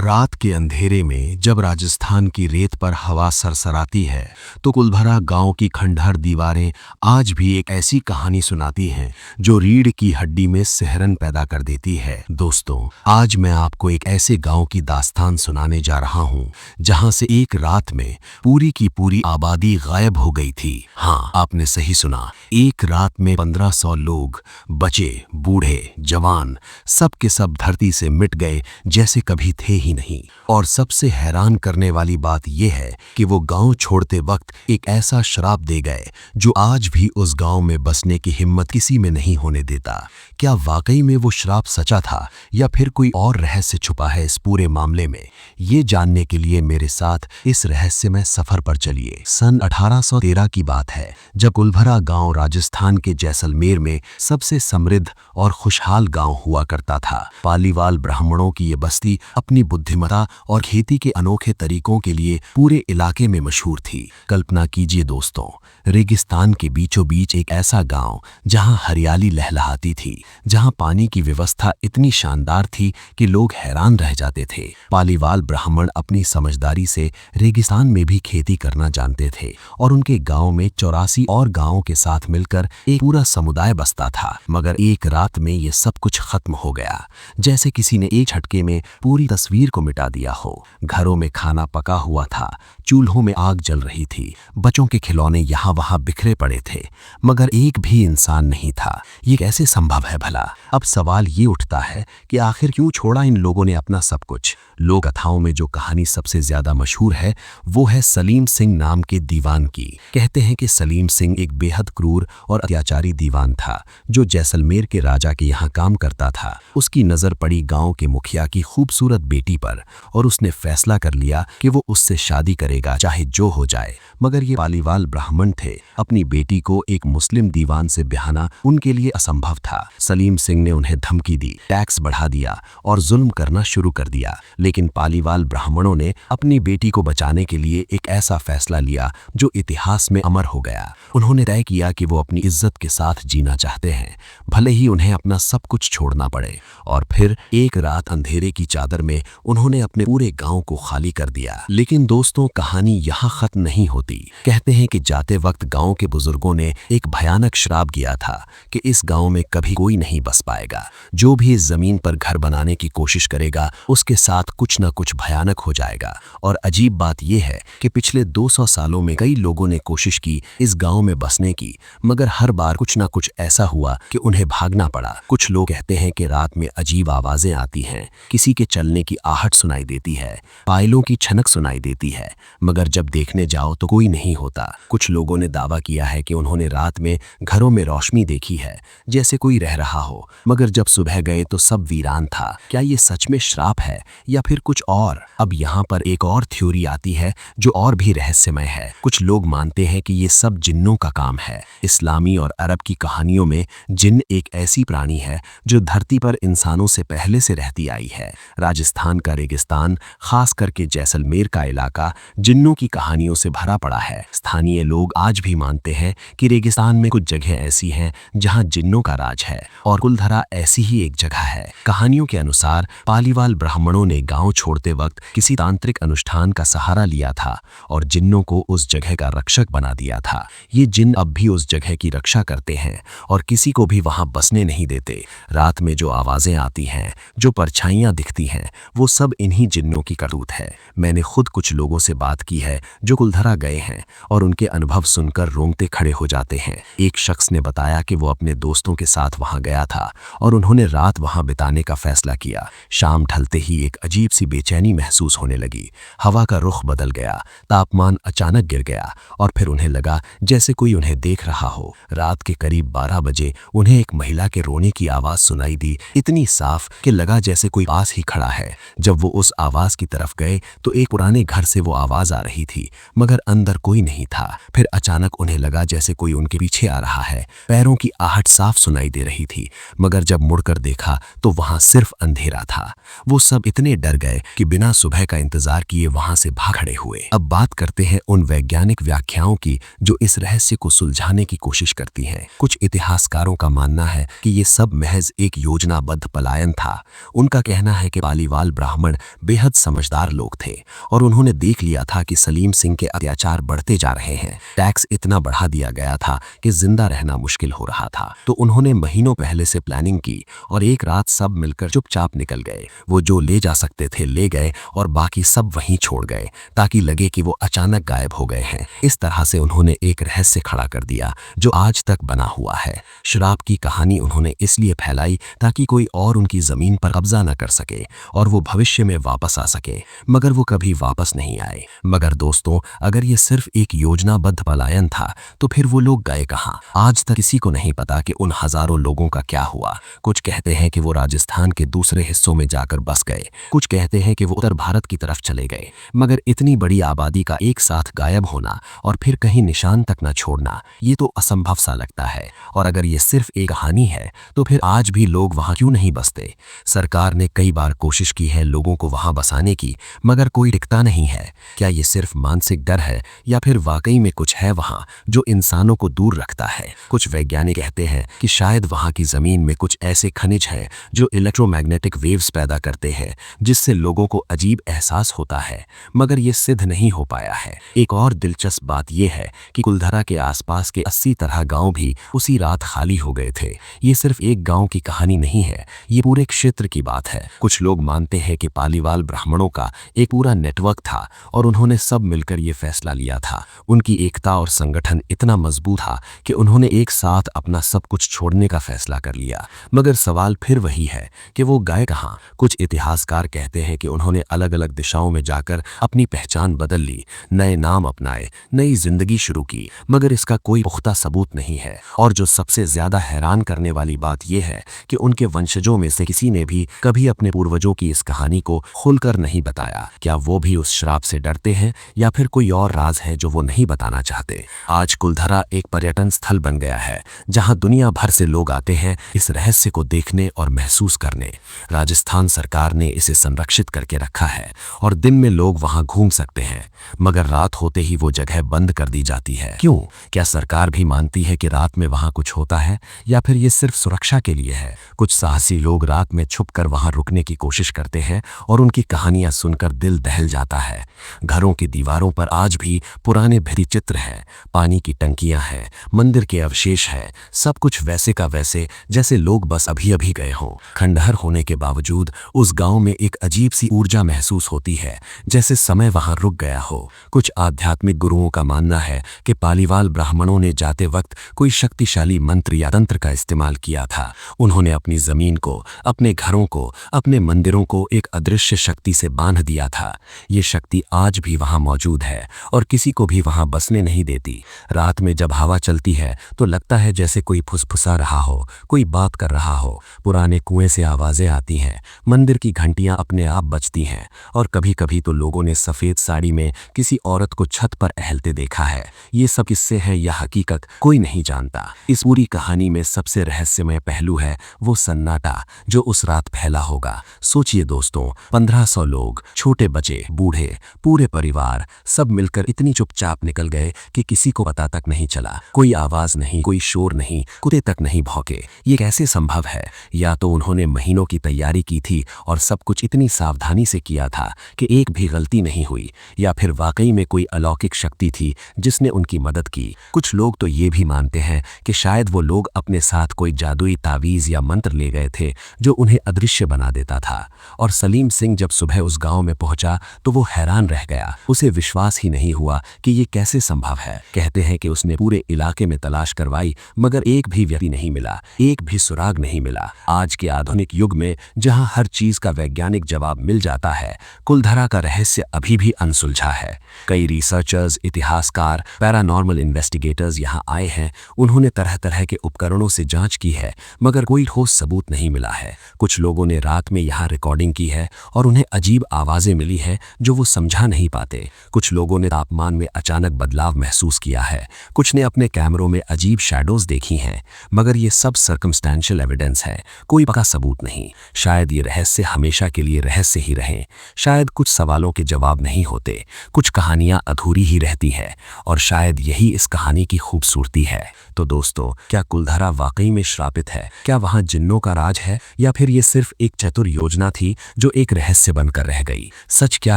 रात के अंधेरे में जब राजस्थान की रेत पर हवा सरसराती है तो कुलभरा गांव की खंडहर दीवारें आज भी एक ऐसी कहानी सुनाती हैं जो रीढ़ की हड्डी में सिहरन पैदा कर देती है। दोस्तों, आज मैं आपको एक ऐसे गांव की दास्तान सुनाने जा रहा हूं जहां से एक रात में पूरी की पूरी आबादी गायब हो गई थी। हाँ, आपने सही सुना, एक रात में 1500 लोग, बच्चे, बूढ़े, जवान, सब के सब धरती से मिट गए जैसे कभी थे ही नहीं। और सबसे हैरान करने वाली बात यह है कि वो गांव छोड़ते वक्त एक ऐसा श्राप दे गए जो आज भी उस गांव में बसने की हिम्मत किसी में नहीं होने देता। क्या वाकई में वो श्राप सचा था या फिर कोई और रहस्य छुपा है इस पूरे मामले में? ये जानने के लिए मेरे साथ इस रहस्यमय सफर पर चलिए। सन 1813 की बात है जब कुलभरा गांव राजस्थान के जैसलमेर में सबसे समृद्ध और खुशहाल गांव हुआ करता था। पालीवाल ब्राह्मणों की ये बस्ती अपनी बुद्धिमत्ता और खेती के अनोखे तरीकों के लिए पूरे इलाके में मशहूर थी। कल्पना कीजिए दोस्तों, रेगिस्तान के बीचों बीच एक ऐसा गांव जहां हरियाली लहलहाती थी, जहां पानी की व्यवस्था इतनी शानदार थी कि लोग हैरान रह जाते थे। पालीवाल ब्राह्मण अपनी समझदारी से रेगिस्तान में भी खेती करना जानते थे और उनके गांव में 84 और गांवों के साथ मिलकर एक पूरा समुदाय बसता था। मगर एक रात में ये सब कुछ खत्म हो गया, जैसे किसी ने एक झटके में पूरी तस्वीर को मिटा दिया हो। घरों में खाना पका हुआ था, चूल्हों में आग जल रही थी, बच्चों के खिलौने यहाँ वहां बिखरे पड़े थे, मगर एक भी इंसान नहीं था। ये कैसे संभव है भला? अब सवाल ये उठता है कि आखिर क्यों छोड़ा इन लोगों ने अपना सब कुछ? लोक कथाओं में जो कहानी सबसे ज्यादा मशहूर है वो है सलीम सिंह नाम के दीवान की। कहते हैं कि सलीम सिंह एक बेहद क्रूर और अत्याचारी दीवान था जो जैसलमेर के राजा के यहाँ काम करता था। उसकी नजर पड़ी गांव के मुखिया की खूबसूरत बेटी पर और उसने फैसला कर लिया कि वो उससे शादी करेगा चाहे जो हो जाए। मगर ये पालीवाल ब्राह्मण थे, अपनी बेटी को एक मुस्लिम दीवान से ब्याहना उनके लिए असंभव था। सलीम सिंह ने उन्हें धमकी दी, टैक्स बढ़ा दिया और जुल्म करना शुरू कर दिया। लेकिन पालीवाल ब्राह्मणों ने अपनी बेटी को बचाने के लिए एक ऐसा फैसला लिया जो इतिहास में अमर हो गया। उन्होंने तय किया कि वो अपनी इज्जत के साथ जीना चाहते हैं, भले ही उन्हें अपना सब कुछ छोड़ना पड़े। और फिर एक रात अंधेरे की चादर में उन्होंने अपने पूरे गांव को खाली कर दिया। लेकिन दोस्तों, कहानी यहाँ खत्म नहीं होती। कहते हैं कि जाते वक्त गांव के बुजुर्गों ने एक भयानक श्राप दिया था कि इस गांव में कभी कोई नहीं बस पाएगा। जो भी इस जमीन पर घर बनाने की कोशिश करेगा उसके साथ कुछ न कुछ भयानक हो जाएगा। और अजीब बात यह है कि पिछले 200 सालों में कई लोगों ने कोशिश की इस गांव में बसने की, मगर हर बार कुछ न कुछ ऐसा हुआ कि उन्हें भागना पड़ा। कुछ लोग कहते हैं कि रात में अजीब आवाजें आती हैं, किसी के चलने की आहट सुनाई देती है, पायलों की छनक सुनाई देती है, मगर जब देखने जाओ तो कोई नहीं होता। कुछ लोगों ने दावा किया है कि उन्होंने रात में घरों में रोशनी देखी है, जैसे कोई रह रहा हो, मगर जब सुबह गए तो सब वीरान था। क्या ये सच में श्राप है या फिर कुछ और? अब यहाँ पर एक और थ्योरी आती है जो और भी रहस्यमय है। कुछ लोग मानते हैं कि ये सब जिन्नों का काम है। इस्लामी और अरब की कहानियों में जिन्न एक ऐसी प्राणी है जो धरती पर इंसानों से पहले से रहती आई है। राजस्थान का रेगिस्तान, खास करके जैसलमेर का इलाका, जिन्नों की कहानियों से भरा पड़ा है। स्थानीय लोग आज भी मानते हैं कि रेगिस्तान में कुछ जगह ऐसी हैं जहां जिन्नों का राज है और कुलधरा ऐसी ही एक जगह है। कहानियों के अनुसार पालीवाल ब्राह्मणों ने गांव छोड़ते वक्त किसी तांत्रिक अनुष्ठान का सहारा लिया था और जिन्नों को उस जगह का रक्षक बना दिया था। ये जिन्न अब भी उस जगह की रक्षा करते हैं और किसी को भी वहां बसने नहीं देते। रात में जो आवाजें आती हैं, जो परछाइयां दिखती हैं, वो सब इन्हीं जिन्नों की करतूत है। मैंने खुद कुछ लोगों से बात की है जो कुलधरा गए हैं और उनके अनुभव सुनकर रोंगटे खड़े हो जाते हैं। एक शख्स ने बताया कि वो अपने दोस्तों के साथ वहां गया था और उन्होंने रात वहां बिताने का फैसला किया। शाम ढलते ही एक अजीब सी बेचैनी महसूस होने लगी। हवा का रुख बदल गया, तापमान अचानक गिर गया और फिर उन्हें लगा जैसे कोई उन्हें देख रहा हो। रात के करीब 12 बजे उन्हें एक महिला के रोने की आवाज सुनाई दी, इतनी साफ कि लगा जैसे कोई पास ही खड़ा है। जब वो उस आवाज की तरफ गए तो एक पुराने घर से वो आवाज आ रही थी, मगर अंदर कोई नहीं था। फिर अचानक उन्हें लगा जैसे कोई उनके पीछे आ रहा है। पैरों की आहट साफ सुनाई दे रही थी, मगर जब मुड़कर देखा तो वहां सिर्फ अंधेरा था। वो सब इतने डर डर गए कि बिना सुबह का इंतजार किए वहां से भाग खड़े हुए। अब बात करते हैं उन वैज्ञानिक व्याख्याओं की जो इस रहस्य को सुलझाने की कोशिश करती हैं। कुछ इतिहासकारों का मानना है कि ये सब महज एक योजनाबद्ध पलायन था। उनका कहना है कि पालीवाल ब्राह्मण बेहद समझदार लोग थे और उन्होंने देख लिया था कि सलीम सिंह के अत्याचार बढ़ते जा रहे हैं। टैक्स इतना बढ़ा दिया गया था कि जिंदा रहना मुश्किल हो रहा था। तो उन्होंने महीनों पहले से प्लानिंग की और एक रात सब मिलकर चुपचाप निकल गए। वो जो ले जा सकते थे ले गए और बाकी सब वहीं छोड़ गए ताकि लगे कि वो अचानक गायब हो गए हैं। इस तरह से उन्होंने एक रहस्य खड़ा कर दिया जो आज तक बना हुआ है। शराब की कहानी उन्होंने इसलिए फैलाई ताकि कोई और उनकी जमीन पर कब्जा न कर सके और वो भविष्य में वापस आ सके, मगर वो कभी वापस नहीं आए। मगर दोस्तों, अगर ये सिर्फ एक योजनाबद्ध पलायन था तो फिर वो लोग गए कहाँ? आज तक किसी को नहीं पता कि उन हजारों लोगों का क्या हुआ। कुछ कहते हैं कि वो राजस्थान के दूसरे हिस्सों में जाकर बस गए, कुछ कहते हैं कि वो उत्तर भारत की तरफ चले गए। मगर इतनी बड़ी आबादी का एक साथ गायब होना और फिर कहीं निशान तक न छोड़ना, ये तो असंभव सा लगता है। और अगर ये सिर्फ एक कहानी है तो फिर आज भी लोग वहां क्यों नहीं बसते? सरकार ने कई बार कोशिश की है लोगों को वहां बसाने की, मगर कोई टिकता नहीं है। क्या ये सिर्फ मानसिक डर है या फिर वाकई में कुछ है वहां जो इंसानों को दूर रखता है? कुछ वैज्ञानिक कहते हैं कि शायद वहां की जमीन में कुछ ऐसे खनिज हैं जो इलेक्ट्रोमैग्नेटिक वेव्स पैदा करते हैं जिससे लोगों को अजीब एहसास होता है, मगर ये सिद्ध नहीं हो पाया है। एक और दिलचस्प बात यह है कि कुलधरा के आसपास के 80 तरह गांव भी उसी रात खाली हो गए थे। ये सिर्फ एक गांव की कहानी नहीं है, ये पूरे क्षेत्र की बात है। कुछ लोग मानते हैं कि पालीवाल ब्राह्मणों का एक पूरा नेटवर्क था और उन्होंने सब मिलकर ये फैसला लिया था। उनकी एकता और संगठन इतना मजबूत था कि उन्होंने एक साथ अपना सब कुछ छोड़ने का फैसला कर लिया। मगर सवाल फिर वही है कि वो गए कहाँ? कुछ इतिहासकार कहते हैं कि उन्होंने अलग अलग दिशाओं में जाकर अपनी पहचान बदल ली, नए नाम अपनाए, नई जिंदगी शुरू की, मगर इसका कोई पुख्ता सबूत नहीं है। और जो सबसे ज्यादा हैरान करने वाली बात यह है कि उनके वंशजों में से किसी ने भी कभी अपने पूर्वजों की इस कहानी को खुलकर नहीं बताया। क्या वो भी उस श्राप से डरते हैं या फिर कोई और राज है जो वो नहीं बताना चाहते? आज कुलधरा एक पर्यटन स्थल बन गया है जहां दुनिया भर से लोग आते हैं इस रहस्य को देखने और महसूस करने। राजस्थान सरकार ने इसे संरक्षित करके रखा है और दिन में लोग वहां घूम सकते हैं, मगर रात होते ही वो जगह बंद कर दी जाती है। क्यों? क्या सरकार भी मानती है कि रात में वहां कुछ होता है या फिर ये सिर्फ सुरक्षा के लिए है? कुछ साहसी लोग रात में छुपकर वहां रुकने की कोशिश करते हैं और उनकी कहानियां सुनकर दिल दहल जाता है। घरों की दीवारों पर आज भी पुराने भित्ति चित्र हैं, पानी की टंकियां हैं, मंदिर के अवशेष हैं, सब कुछ वैसे का वैसे जैसे लोग बस अभी अभी गए हों। खंडहर होने के बावजूद उस गांव में एक अजीब सी ऊर्जा महसूस होती है, जैसे समय वहां रुक गया हो। कुछ आध्यात्मिक गुरुओं का मानना है कि पालीवाल ब्राह्मणों ने जाते वक्त कोई शक्तिशाली मंत्र या तंत्र का इस्तेमाल किया था। उन्होंने अपनी जमीन को, अपने घरों को, अपने मंदिरों को एक अदृश्य शक्ति से बांध दिया था। ये शक्ति आज भी वहां मौजूद है और किसी को भी वहां बसने नहीं देती। रात में जब हवा चलती है तो लगता है जैसे कोई फुसफुसा रहा हो, कोई बात कर रहा हो। पुराने कुएं से आवाजें आती हैं, मंदिर की घंटियां अपने आप बजती हैं और कभी कभी तो लोगों ने सफेद साड़ी में किसी औरत को छत पर टहलते देखा है। ये सब किस्से हैं या हकीकत, कोई नहीं जानता। इस पूरी कहानी में सबसे रहस्यमय पहलू है वो सन्नाटा जो उस रात फैला होगा। सोचिए दोस्तों, 1500 लोग, छोटे बच्चे, बूढ़े, पूरे परिवार, सब मिलकर इतनी चुपचाप निकल गए कि किसी को पता तक नहीं चला। कोई आवाज नहीं, कोई शोर नहीं, कुत्ते तक नहीं भौंके। ये कैसे संभव है? या तो उन्होंने महीनों की तैयारी की थी और सब कुछ इतनी सावधानी से किया था कि एक भी गलती नहीं हुई, या फिर वाकई में कोई अलौकिक शक्ति थी जिसने उनकी मदद की। कुछ लोग तो ये भी मानते हैं कि शायद वो लोग अपने साथ कोई जादुई तावीज या मंत्र ले गए थे जो उन्हें अदृश्य बना देता था। और सलीम सिंह जब सुबह उस गांव में पहुंचा तो वो हैरान रह गया। उसे विश्वास ही नहीं हुआ कि ये कैसे संभव है। कहते हैं कि उसने पूरे इलाके में तलाश करवाई मगर एक भी व्यक्ति नहीं मिला, एक भी सुराग नहीं मिला। आज के आधुनिक युग में जहां हर चीज का वैज्ञानिक जवाब मिल जाता है, कुलधरा का रहस्य अभी भी अनसुलझा है। कई रिसर्चर्स, इतिहासकार, पैरानॉर्मल इन्वेस्टिगेटर्स यहाँ आए हैं। उन्होंने तरह तरह के उपकरणों से जांच की है मगर कोई ठोस सबूत नहीं मिला है। कुछ लोगों ने रात में यहाँ रिकॉर्डिंग की है और उन्हें अजीब आवाजें मिली है जो वो समझा नहीं पाते। कुछ लोगों ने तापमान में अचानक बदलाव महसूस किया है। कुछ ने अपने कैमरों में अजीब शैडोज देखी हैं, मगर ये सब सर्कमस्टेंशियल एविडेंस है, कोई पक्का सबूत नहीं। शायद ये रहस्य हमेशा के लिए रहस्य ही रहें। शायद कुछ सवालों के जवाब नहीं होते, कुछ कहानियां अधूरी ही रहती है, और शायद यही इस कहानी की खूबसूरती है। तो दोस्तों, क्या कुलधारा वाकई में श्रापित है? क्या वहां जिन्नों का राज है, या फिर ये सिर्फ एक चतुर योजना थी जो एक रहस्य बनकर रह गई? सच क्या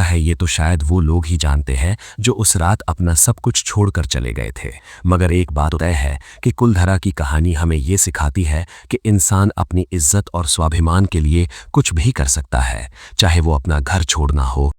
है ये तो शायद वो लोग ही जानते हैं जो उस रात अपना सब कुछ छोड़कर चले गए थे। मगर एक बात तय है कि कुलधारा की कहानी हमें ये सिखाती है कि इंसान अपनी इज्जत और स्वाभिमान के लिए कुछ भी कर सकता है, चाहे वो अपना घर छोड़ना हो,